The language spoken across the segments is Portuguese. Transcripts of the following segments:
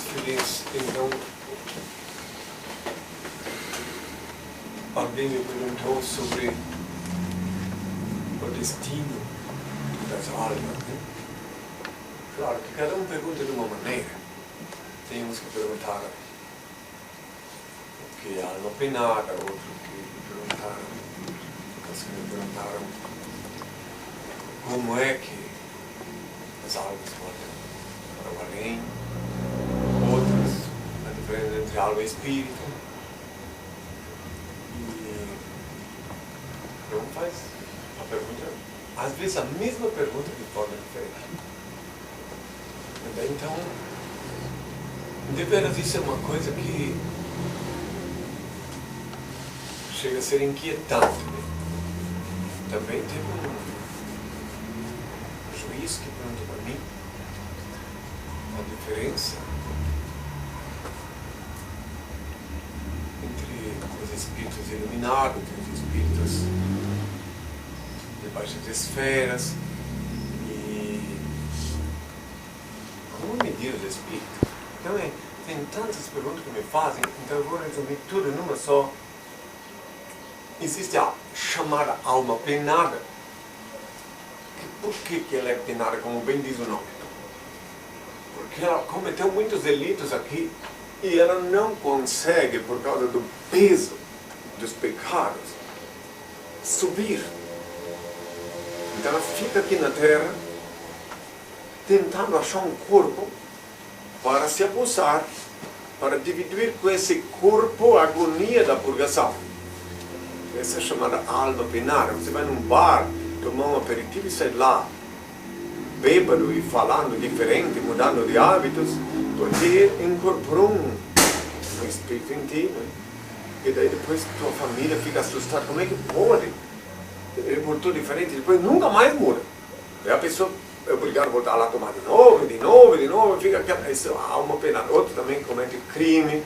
feliz. Então, alguém me perguntou sobre o destino das almas, né? Claro que cada um pergunta de uma maneira. Tem uns que perguntaram o que é a alma penada, outros que me perguntaram como é que as almas podem para o além, outros a diferença entre alma e espírito. E não faz a pergunta, às vezes a mesma pergunta de forma diferente. Então, de veras isso é uma coisa que chega a ser inquietante, né? Também teve um juiz que perguntou para mim a diferença entre os espíritos iluminados e os espíritos de baixas esferas e como medir os espíritos. Então tem tantas perguntas que me fazem, então eu vou resumir tudo numa só. Existe a chamada alma penada. Por que ela é penada, como bem diz o nome? Porque ela cometeu muitos delitos aqui e ela não consegue, por causa do peso dos pecados, subir. Então ela fica aqui na Terra tentando achar um corpo para se abusar, para dividir com esse corpo a agonia da purgação. Essa é chamada alma penada. Você vai num bar, tomar um aperitivo e sai lá, bêbado e falando diferente, mudando de hábitos, porque incorporou um espírito em ti, né? E daí depois tua família fica assustada. Como é que pode? Ele voltou diferente, depois nunca mais muda. Daí a pessoa é obrigado a voltar lá a tomar de novo, fica aquela, isso é alma penada. Outro também comete crime,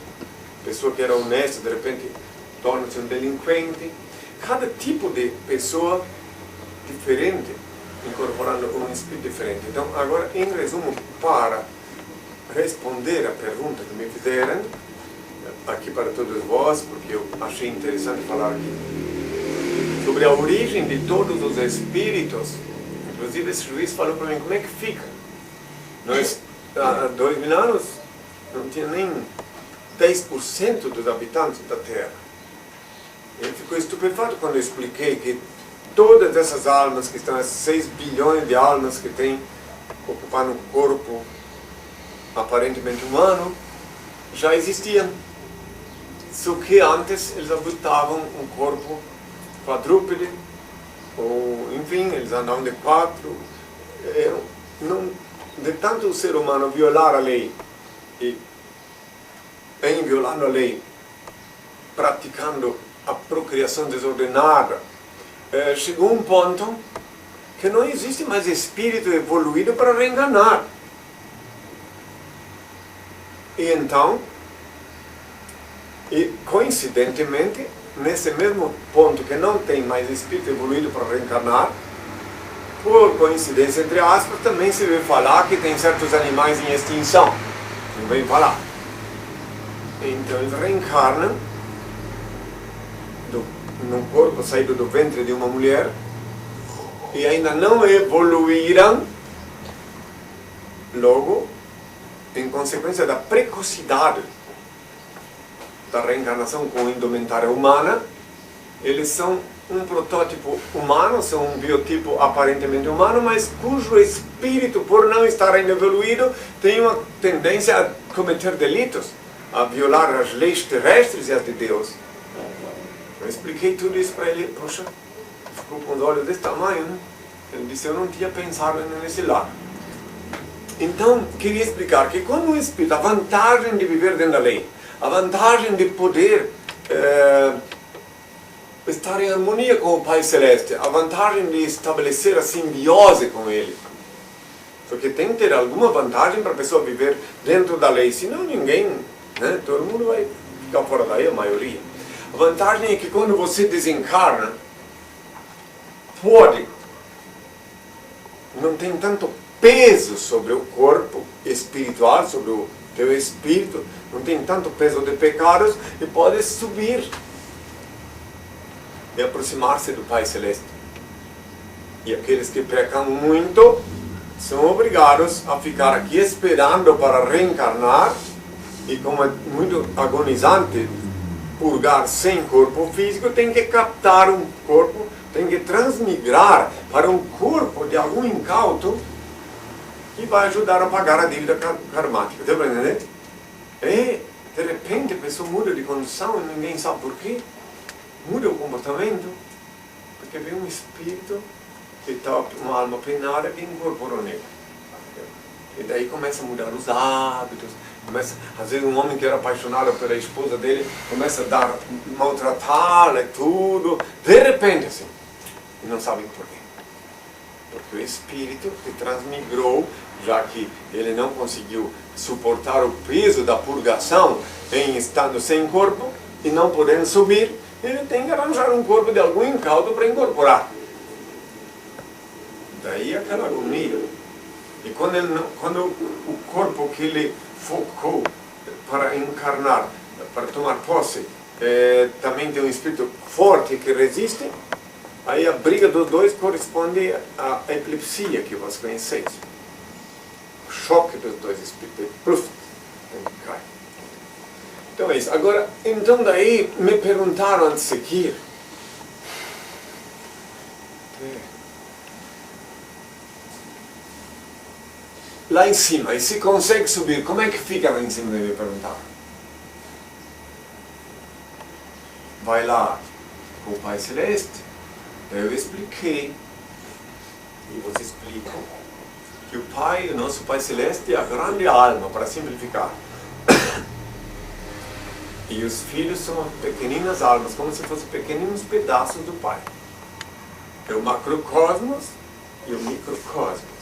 pessoa que era honesta, de repente torna-se um delinquente. Cada tipo de pessoa diferente, incorporando um espírito diferente. Então, agora, em resumo, para responder a pergunta que me fizeram, aqui para todos vós, porque eu achei interessante falar aqui, sobre a origem de todos os espíritos. Inclusive, esse juiz falou para mim, como é que fica? Nós, há 2000 anos, não tinha nem 10% dos habitantes da Terra. Ele ficou estupefato quando eu expliquei que todas essas almas que estão, 6 bilhões de almas que tem ocupando um corpo aparentemente humano, já existiam. Só que antes eles habitavam um corpo quadrúpede, ou enfim, eles andavam de 4. De tanto o ser humano violar a lei, e em violando a lei, praticando a procriação desordenada, chegou um ponto que não existe mais espírito evoluído para reencarnar. E então, coincidentemente, nesse mesmo ponto que não tem mais espírito evoluído para reencarnar, por coincidência, entre aspas, também se vê falar que tem certos animais em extinção. Não vem falar. Então eles reencarnam num corpo saído do ventre de uma mulher e ainda não evoluíram. Logo, em consequência da precocidade da reencarnação com indumentária humana, eles são um protótipo humano, são um biotipo aparentemente humano, mas cujo espírito, por não estar ainda evoluído, tem uma tendência a cometer delitos, a violar as leis terrestres e as de Deus. Eu expliquei tudo isso para ele, poxa, ficou com os olhos desse tamanho, né? Ele disse, eu não tinha pensado nesse lado. Então, queria explicar que quando o espírito, a vantagem de viver dentro da lei, a vantagem de poder estar em harmonia com o Pai Celeste, a vantagem de estabelecer a simbiose com Ele. Só que tem que ter alguma vantagem para a pessoa viver dentro da lei, senão ninguém, né? Todo mundo vai ficar fora da lei, a maioria. A vantagem é que quando você desencarna, não tem tanto peso sobre o corpo espiritual, sobre Teu espírito não tem tanto peso de pecados e pode subir e aproximar-se do Pai Celeste. E aqueles que pecam muito são obrigados a ficar aqui esperando para reencarnar, e como é muito agonizante purgar sem corpo físico, tem que captar um corpo, tem que transmigrar para um corpo de algum incauto que vai ajudar a pagar a dívida karmática. Deu para entender? E de repente a pessoa muda de condição e ninguém sabe por quê. Muda o comportamento porque vem um espírito que está uma alma penada que incorporou nele. E daí começa a mudar os hábitos. Começa, às vezes um homem que era apaixonado pela esposa dele começa a maltratá-la e tudo. De repente assim. E não sabem por quê. Porque o espírito que transmigrou, já que ele não conseguiu suportar o peso da purgação em estando sem corpo e não podendo subir, ele tem que arranjar um corpo de algum incauto para incorporar. Daí aquela agonia. E quando o corpo que ele focou para encarnar, para tomar posse, também tem um espírito forte que resiste, aí a briga dos dois corresponde à epilepsia que vós conheceis. O choque dos dois espíritos. Pluf, cai. Então é isso. Agora, então daí me perguntaram antes de seguir. Lá em cima, e se consegue subir, como é que fica lá em cima, me perguntaram. Vai lá com o Pai Celeste. Eu expliquei, e vocês explicam, que o Pai, o nosso Pai Celeste, é a grande alma, para simplificar. E os filhos são pequeninas almas, como se fossem pequeninos pedaços do Pai. É o macrocosmos e o microcosmos.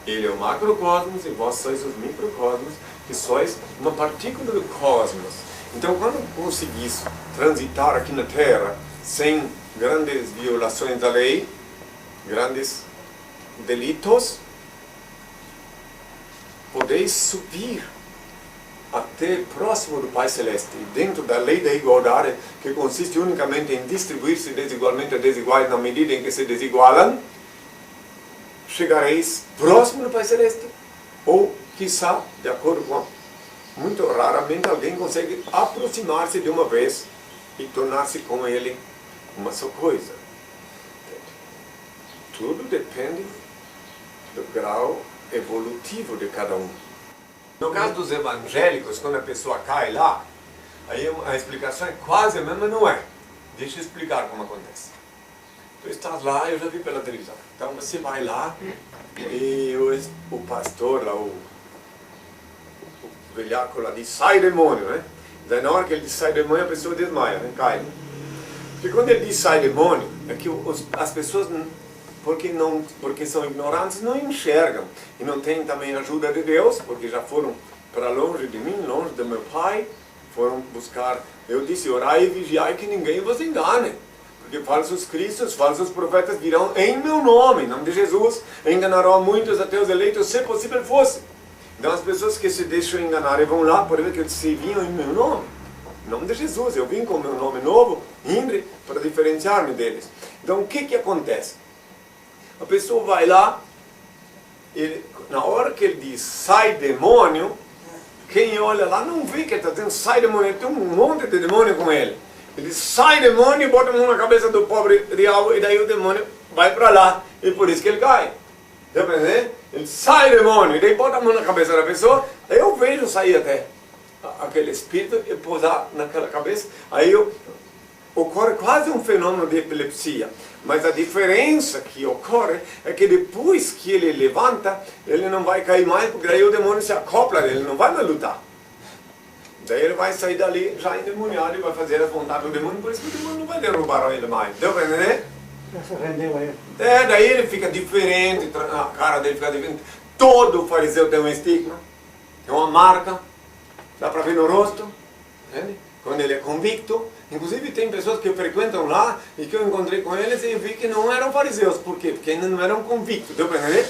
Ele é o macrocosmos e vós sois os microcosmos, que sois uma partícula do cosmos. Então, quando conseguis transitar aqui na Terra sem grandes violações da lei, grandes delitos, podeis subir até próximo do Pai Celeste, dentro da lei da igualdade, que consiste unicamente em distribuir-se desigualmente a desiguais na medida em que se desigualam, chegareis próximo do Pai Celeste, ou, quiçá, de acordo com... Muito raramente alguém consegue aproximar-se de uma vez e tornar-se com ele uma só coisa. Tudo depende do grau evolutivo de cada um. No caso dos evangélicos, quando a pessoa cai lá, aí a explicação é quase a mesma, não é. Deixa eu explicar como acontece. Tu estás lá, eu já vi pela televisão. Então você vai lá e o pastor lá, o velhaco lá diz, sai demônio, né? Daí na hora que ele diz sai demônio, a pessoa desmaia, né? Cai. Porque quando ele diz sai demônio, é que as pessoas, porque são ignorantes, não enxergam. E não têm também ajuda de Deus, porque já foram para longe de mim, longe do meu Pai, foram buscar, eu disse, orai e vigiai que ninguém vos engane. Porque falsos cristos, falsos profetas virão em meu nome, em nome de Jesus, enganarão a muitos até os eleitos, se possível fosse. Então as pessoas que se deixam enganar e vão lá, por ver que eles se vinham em meu nome, em nome de Jesus, eu vim com meu nome novo, Indre, para diferenciar-me deles. Então o que acontece? A pessoa vai lá, na hora que ele diz sai demônio, quem olha lá não vê que ele está dizendo sai demônio, tem um monte de demônio com ele. Ele diz sai demônio e bota a mão na cabeça do pobre diabo e daí o demônio vai para lá, e por isso que ele cai. Deu para entender? Ele sai demônio, e daí bota a mão na cabeça da pessoa, aí eu vejo sair até aquele espírito e pousar naquela cabeça, aí ocorre quase um fenômeno de epilepsia. Mas a diferença que ocorre é que depois que ele levanta, ele não vai cair mais, porque daí o demônio se acopla dele, ele não vai mais lutar. Daí ele vai sair dali já endemoniado e vai fazer as vontades do demônio, por isso que o demônio não vai derrubar ele mais. Deu para entender? Rendeu a ele. Daí ele fica diferente, a cara dele fica diferente. Todo fariseu tem um estigma, tem uma marca, dá para ver no rosto, entende? Quando ele é convicto. Inclusive tem pessoas que frequentam lá e que eu encontrei com eles e vi que não eram fariseus. Por quê? Porque ainda não eram convictos, deu para entender?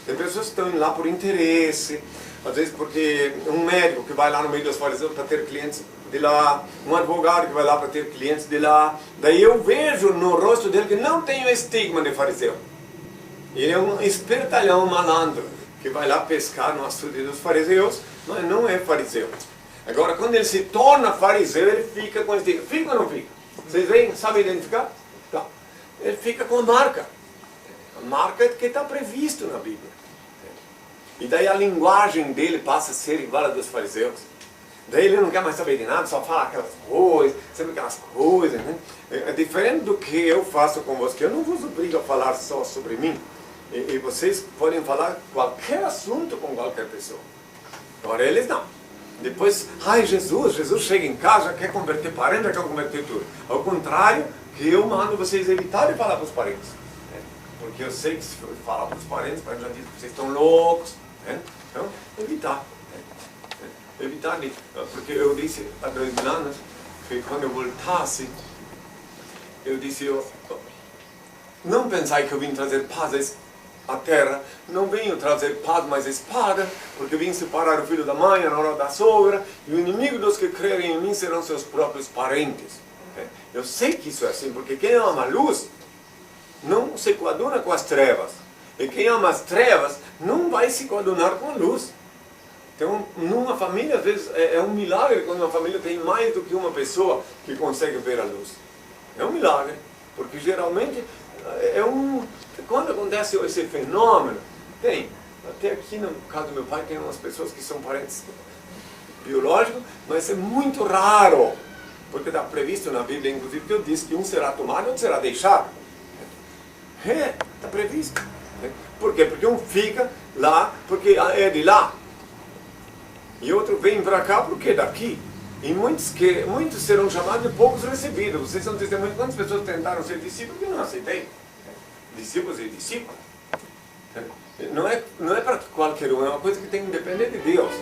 Tem pessoas que estão indo lá por interesse, às vezes porque um médico que vai lá no meio dos fariseus para ter clientes de lá, um advogado que vai lá para ter clientes de lá. Daí eu vejo no rosto dele que não tem o estigma de fariseu. Ele é um espertalhão, um malandro, que vai lá pescar no açude dos fariseus, mas não é fariseu. Agora, quando ele se torna fariseu, ele fica com estigma. Fica ou não fica? Vocês veem? Sabem identificar? Tá. Ele fica com a marca. A marca que está previsto na Bíblia. E daí a linguagem dele passa a ser igual a dos fariseus. Daí ele não quer mais saber de nada, só fala aquelas coisas, sempre aquelas coisas, né? É diferente do que eu faço com vocês, que eu não vos obrigo a falar só sobre mim. E vocês podem falar qualquer assunto com qualquer pessoa. Agora eles não. Depois, ai Jesus chega em casa, quer converter parentes, quer converter tudo. Ao contrário, que eu mando vocês evitar de falar para os parentes. Porque eu sei que se falar para os parentes, já diz que vocês estão loucos. Então, evitar. Evitar de... Porque eu disse há 2 anos que quando eu voltasse, eu disse, não pensai que eu vim trazer paz à terra, não venho trazer paz, mas espada, porque vim separar o filho da mãe, a nora da sogra, e o inimigo dos que crerem em mim serão seus próprios parentes. Eu sei que isso é assim, porque quem ama a luz não se coaduna com as trevas. E quem ama as trevas não vai se coadunar com a luz. Então, numa família, às vezes, é um milagre quando uma família tem mais do que uma pessoa que consegue ver a luz. É um milagre, porque geralmente quando acontece esse fenômeno, até aqui no caso do meu pai, tem umas pessoas que são parentes biológicos, mas é muito raro, porque está previsto na Bíblia, inclusive, que eu disse que um será tomado e outro será deixado. Está previsto. Por quê? Porque um fica lá, porque é de lá. E outro vem para cá porque é daqui. E muitos serão chamados e poucos recebidos. Vocês são testemunhas. Quantas pessoas tentaram ser discípulos que não aceitei? Discípulos e discípulos. Não é para qualquer um, é uma coisa que tem que depender de Deus.